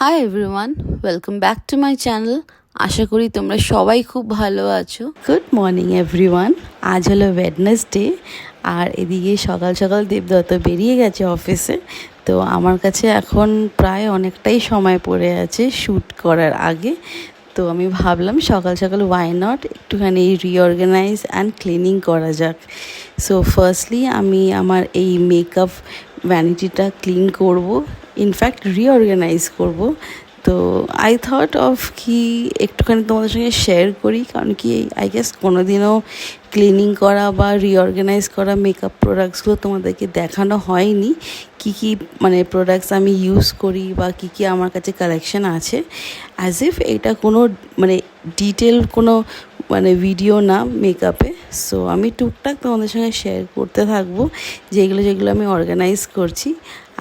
High everyone, welcome back to my channel. আশা করি তোমরা সবাই খুব ভালো আছো। Good morning everyone. আজ হলো ওয়েডনেসডে আর এদিকে সকাল সকাল দেবদত্ত বেরিয়ে গেছে অফিসে। তো আমার কাছে এখন প্রায় অনেকটাই সময় পড়ে আছে শ্যুট করার আগে। তো আমি ভাবলাম সকাল সকাল ওয়াই নট একটুখানি রিঅর্গানাইজ অ্যান্ড ক্লিনিং করা যাক। সো ফার্স্টলি আমি আমার এই মেকআপ ভ্যানিটিটা ক্লিন করব, ইনফ্যাক্ট রিঅর্গানাইজ করব। তো আই থট অফ কি একটুখানি তোমাদের সঙ্গে শেয়ার করি, কারণ কি আই গেস কোনো দিনও ক্লিনিং করা বা রিঅর্গানাইজ করা মেকআপ প্রোডাক্টসগুলো তোমাদেরকে দেখানো হয়নি। কি কি মানে প্রোডাক্টস আমি ইউজ করি বা কি কি আমার কাছে কালেকশন আছে, অ্যাজ ইফ এটা কোনো মানে ডিটেল কোনো মানে ভিডিও না মেকআপে। সো আমি টুকটাক তোমাদের সঙ্গে শেয়ার করতে থাকবো যেগুলো যেগুলো আমি অর্গানাইজ করছি।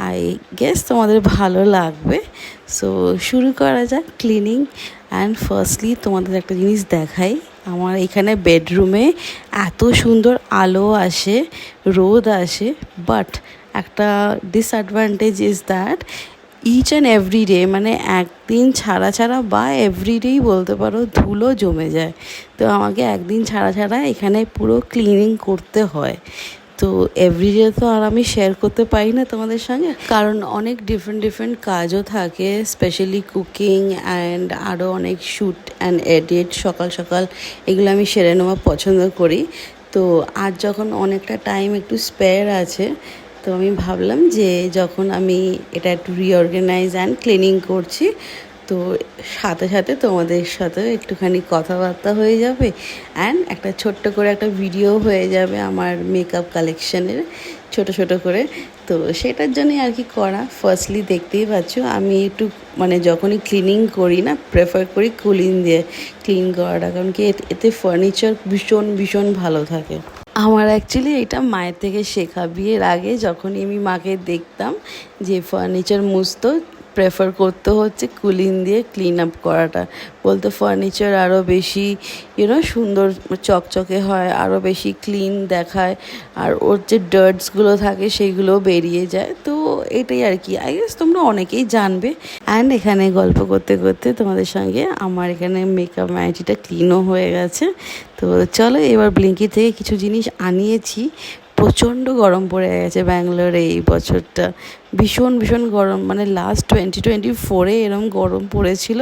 আই গেস তোমাদের ভালো লাগবে। সো শুরু করা যাক ক্লিনিং। অ্যান্ড ফার্স্টলি তোমাদের একটা জিনিস দেখাই, আমার এখানে বেডরুমে এত সুন্দর আলো আসে, রোদ আসে, বাট একটা disadvantage is that each and every day মানে একদিন ছাড়া ছাড়া বা এভরিডেই বলতে পারো ধুলো জমে যায়। তো আমাকে একদিন ছাড়া ছাড়া এখানে পুরো ক্লিনিং করতে হয়। তো এভরিডে তো আর আমি শেয়ার করতে পারি না তোমাদের সঙ্গে, কারণ অনেক ডিফারেন্ট কাজও থাকে, স্পেশালি কুকিং অ্যান্ড আরও অনেক শ্যুট অ্যান্ড এডিট সকাল সকাল এগুলো আমি সেরে নেওয়া পছন্দ করি। তো আজ যখন অনেকটা টাইম একটু স্পেয়ার আছে, তো আমি ভাবলাম যে যখন আমি এটা একটু রিঅর্গানাইজ অ্যান্ড ক্লিনিং করছি, তো সাথে সাথে তোমাদের সাথেও একটুখানি কথাবার্তা হয়ে যাবে অ্যান্ড একটা ছোট্ট করে একটা ভিডিও হয়ে যাবে আমার মেকআপ কালেকশানের ছোট ছোট করে। তো সেটার জন্যই আর কি করা। ফার্স্টলি দেখতেই পাচ্ছ আমি একটু মানে যখনই ক্লিনিং করি না প্রেফার করি কুলিং দিয়ে ক্লিন করাটা, কারণ কি এতে ফার্নিচার ভীষণ ভীষণ ভালো থাকে। আমার অ্যাকচুয়ালি এটা মায়ের থেকে শেখা। বিয়ের আগে যখনই আমি মাকে দেখতাম যে ফার্নিচার মুছতো, প্রেফার করতে হচ্ছে কুলিং দিয়ে ক্লিন আপ করাটা। বলতো ফার্নিচার আরও বেশি সুন্দর চকচকে হয়, আরও বেশি ক্লিন দেখায়, আর ওর যে ডার্টসগুলো থাকে সেইগুলোও বেরিয়ে যায়। তো এটাই আর কি, আই গেস তোমরা অনেকেই জানবে। অ্যান্ড এখানে গল্প করতে করতে তোমাদের সঙ্গে আমার এখানে মেকআপ ভ্যানিটিটা ক্লিনও হয়ে গেছে। তো চলো এবার ব্লিঙ্কি থেকে কিছু জিনিস আনিয়েছি। প্রচণ্ড গরম পড়ে গেছে ব্যাঙ্গালোরে এই বছরটা, ভীষণ ভীষণ গরম। মানে লাস্ট 2024-এ এরম গরম পড়েছিল,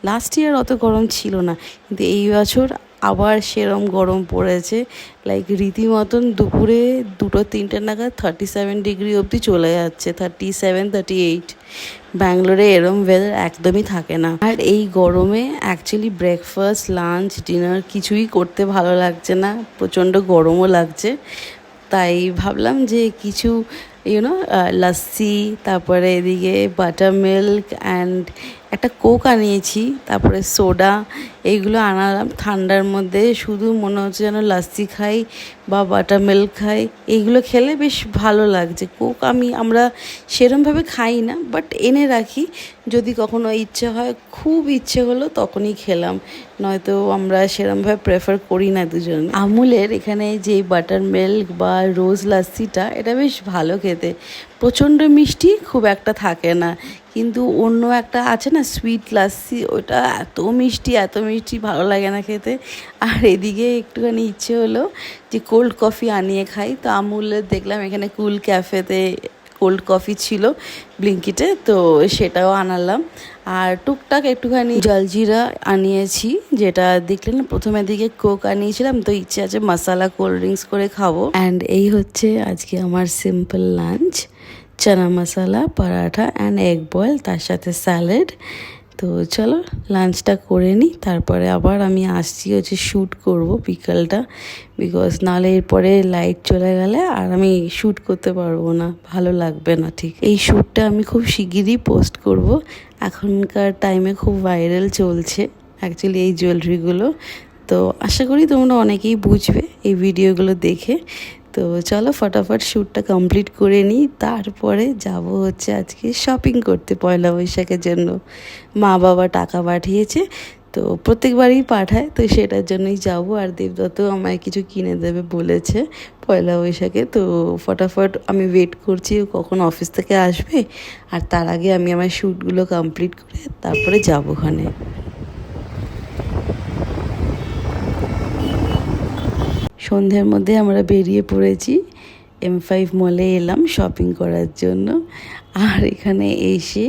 লাস্ট ইয়ার অত গরম ছিল না, কিন্তু এই বছর আবার সেরম গরম পড়েছে। লাইক রীতিমতন দুপুরে 2-3টে নাগাদ 37 ডিগ্রি অবধি চলে যাচ্ছে, 37, 38। ব্যাঙ্গালোরে এরম ওয়েদার একদমই থাকে না। আর এই গরমে অ্যাকচুয়ালি ব্রেকফাস্ট, লাঞ্চ, ডিনার কিছুই করতে ভালো লাগছে না, প্রচণ্ড গরমও লাগছে। তাই ভাবলাম যে কিছু লস্যি, তারপরে এদিকে বাটার মিল্ক অ্যান্ড একটা কোক আনিয়েছি, তারপরে সোডা, এইগুলো আনালাম। ঠান্ডার মধ্যে শুধু মনে হচ্ছে যেন লস্যি খাই বা বাটার মিল্ক খাই, এইগুলো খেলে বেশ ভালো লাগছে। কোক আমরা সেরমভাবে খাই না, বাট এনে রাখি, যদি কখনো ইচ্ছে হয়, খুব ইচ্ছে হলো তখনই খেলাম, নয়তো আমরা সেরমভাবে প্রেফার করি না দুজন। আমুলের এখানে যে বাটার মিল্ক বা রোজ লস্যিটা, এটা বেশ ভালো খেতে, প্রচণ্ড মিষ্টি খুব একটা থাকে না। কিন্তু অন্য একটা আছে না সুইট লস্যি, ওটা এত মিষ্টি ভালো লাগে না খেতে। আর এদিকে একটুখানি ইচ্ছে হলো যে কোল্ড কফি আনিয়ে খাই, তো আমুলের দেখলাম এখানে কুল ক্যাফেতে কোল্ড কফি ছিল ব্লিঙ্কিটে, তো সেটাও আনালাম। আর টুকটাক একটুখানি জলজিরা আনিয়েছি, যেটা দেখলে না প্রথমে দিকে কোক আনিয়েছিলাম, তো ইচ্ছে আছে মশালা কোল্ড ড্রিঙ্কস করে খাবো। অ্যান্ড এই হচ্ছে আজকে আমার simple lunch, chana masala, paratha and egg boil, তার সাথে স্যালাড। তো চলো লাঞ্চটা করে নিই, তারপরে আবার আমি আসছি হচ্ছে শ্যুট করব বিকালটা, বিকজ নাহলে এরপরে লাইট চলে গেলে আর আমি শ্যুট করতে পারবো না, ভালো লাগবে না ঠিক। এই শ্যুটটা আমি খুব শিগগিরই পোস্ট করব, এখনকার টাইমে খুব ভাইরাল চলছে অ্যাকচুয়ালি এই জুয়েলারিগুলো। তো আশা করি তোমরা অনেকেই বুঝবে এই ভিডিওগুলো দেখে। তো চলো ফটাফট শ্যুটটা কমপ্লিট করে নিই, তারপরে যাব হচ্ছে আজকে শপিং করতে পয়লা বৈশাখের জন্য। মা বাবা টাকা পাঠিয়েছে, তো প্রত্যেকবারই পাঠায়, তো সেটার জন্যই যাব। আর দেবদত্ত আমায় কিছু কিনে দেবে বলেছে পয়লা বৈশাখে। তো ফটাফট আমি ওয়েট করছি ও কখন অফিস থেকে আসবে, আর তার আগে আমি আমার শ্যুটগুলো কমপ্লিট করে তারপরে যাব ওখানে। সন্ধ্যের মধ্যে আমরা বেরিয়ে পড়েছি, M5 মলে এলাম শপিং করার জন্য। আর এখানে এসে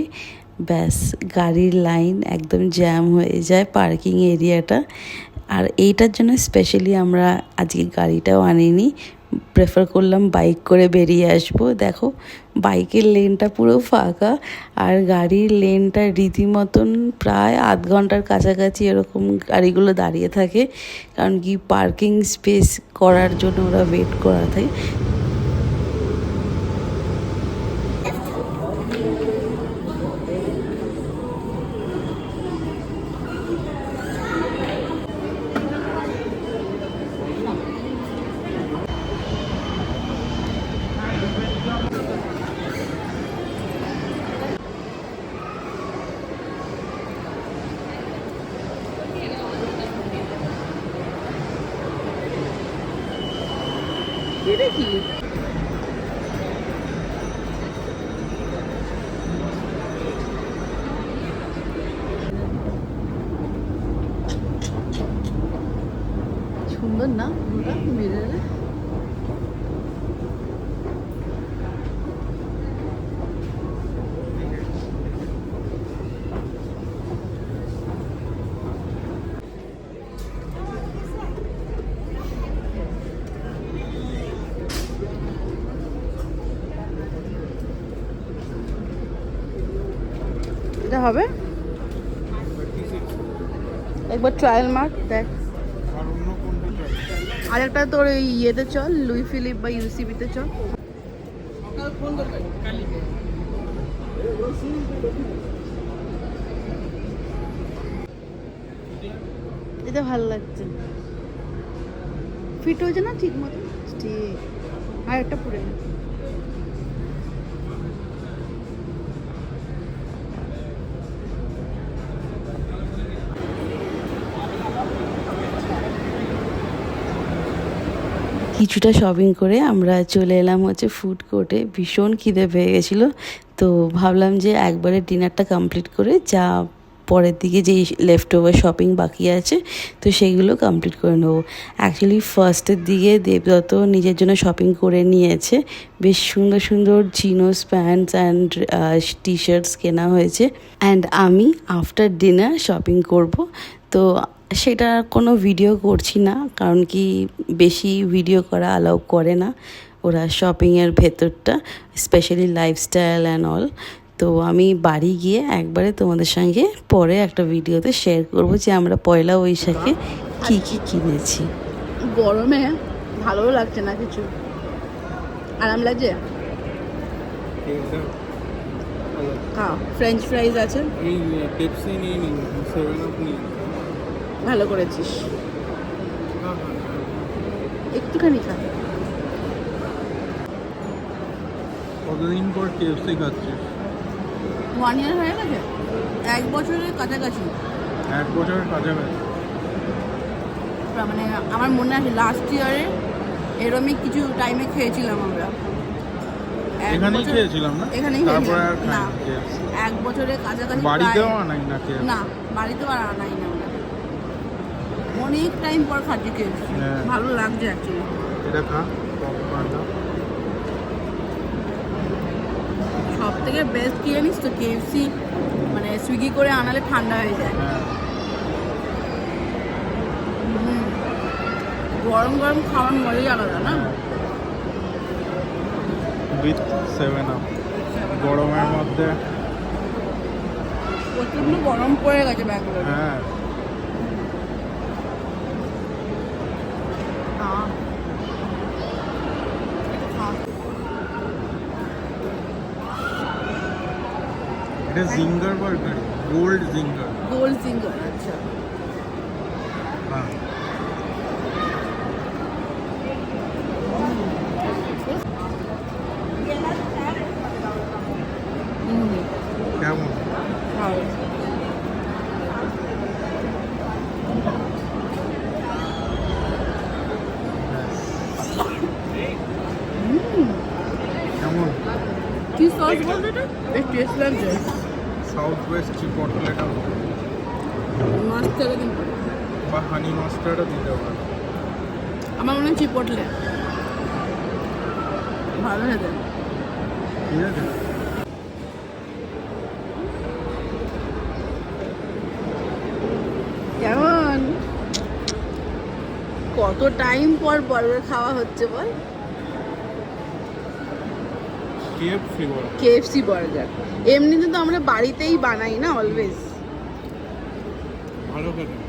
ব্যাস গাড়ির লাইন একদম জ্যাম হয়ে যায় পার্কিং এরিয়াটা। আর এইটার জন্য স্পেশালি আমরা আজকে গাড়িটাও আনিনি, প্রেফার করলাম বাইক করে বেরিয়ে আসবো। দেখো বাইকের লেনটা পুরো ফাঁকা, আর গাড়ির লেনটা রীতিমতন প্রায় আধ ঘন্টার কাছাকাছি এরকম গাড়িগুলো দাঁড়িয়ে থাকে, কারণ কি পার্কিং স্পেস করার জন্য ওরা ওয়েট করা থাকে। এটা কি? সুন্দর না ওটা মিররে? এটা হবে? একবার ট্রায়াল মার্ক দেখ। আর একটা তোর ওই ইয়েতে চল, লুই ফিলিপ বা ইউসিবিতে চল। এটা ভালো লাগছে, ফিট হয়েছে না ঠিক মতো? ঠিক। আর একটা পরে না। কিছুটা শপিং করে আমরা চলে এলাম হচ্ছে ফুড কোর্টে। ভীষণ খিদে পেয়ে গেছিলো, তো ভাবলাম যে একবারে ডিনারটা কমপ্লিট করে যা পরের দিকে যেই লেফট ওভার শপিং বাকি আছে তো সেইগুলো কমপ্লিট করে নেবো। অ্যাকচুয়ালি ফার্স্টের দিকে দেবদত্ত নিজের জন্য শপিং করে নিয়েছে, বেশ সুন্দর সুন্দর জিনোস প্যান্টস অ্যান্ড টি শার্টস কেনা হয়েছে। অ্যান্ড আমি আফটার ডিনার শপিং করব, তো সেটা কোনো ভিডিও করছি না, কারণ কি বেশি ভিডিও করা অ্যালাউ করে না ওরা শপিংয়ের ভেতরটা, স্পেশালি লাইফস্টাইল অ্যান্ড অল। তো আমি বাড়ি গিয়ে একবারে তোমাদের সঙ্গে পরে একটা ভিডিওতে শেয়ার করব যে আমরা পয়লা বৈশাখে কী কী কিনেছি। গরমে ভালোও লাগছে না কিছু, আরাম লাগছে। হ্যাঁ, ফ্রেঞ্চ ফ্রাইজ আছে, ভালো করেছিস, একটুখানি খা। কতদিন পর কেএফসি খাচ্ছিস? 1 ইয়ার হয়ে গেছে, 1 বছরের কাছাকাছি। 1 বছরের কাছাকাছি মানে আমার মনে আছে লাস্ট ইয়ারে এরমই কিছু টাইমে খেয়েছিলাম আমরা। এখানেই খেয়েছিলাম না? এখানেই তারপরে আর না, KFC 1 বছরের কাছাকাছি। বাড়িতেও আনাই না KFC? না, বাড়িতেও আর আনাই না, অনেক টাইম পর খাচ্ছি KFC। ভালো লাগছে অ্যাকচুয়ালি। এটা খা, পপকর্নটা। সব থেকে বেস্ট কি জানিস তো, KFC মানে সুইগি করে আনালে ঠান্ডা হয়ে যায়। গরম গরম খাওয়ার মজাই আলাদা না? উইথ 7 আপ গরমের মধ্যে। প্রচন্ড গরম পড়ে গেছে ব্যাঙ্গালোরে। হ্যাঁ, এটা Zinger burger, gold Zinger. Gold Zinger, আচ্ছা। হ্যাঁ, কেমন? সস বলতে এটা বেশ টেস্ট লাগছে। সাউথ ওয়েস্ট চিপটলেটা মাস্টার্ড কিন্তু বা হানি মাস্টার্ডও দিতে পারে। আমার মনে হয় চিপটলে ভালো খেতে। ঠিক আছে, কেমন কত টাইম পর বার্গার খাওয়া হচ্ছে বল? KFC বড়। কেএফসি বার্গার এমনিতে তো আমরা বাড়িতেই বানাই না অলওয়েজ। ভালো খেতে।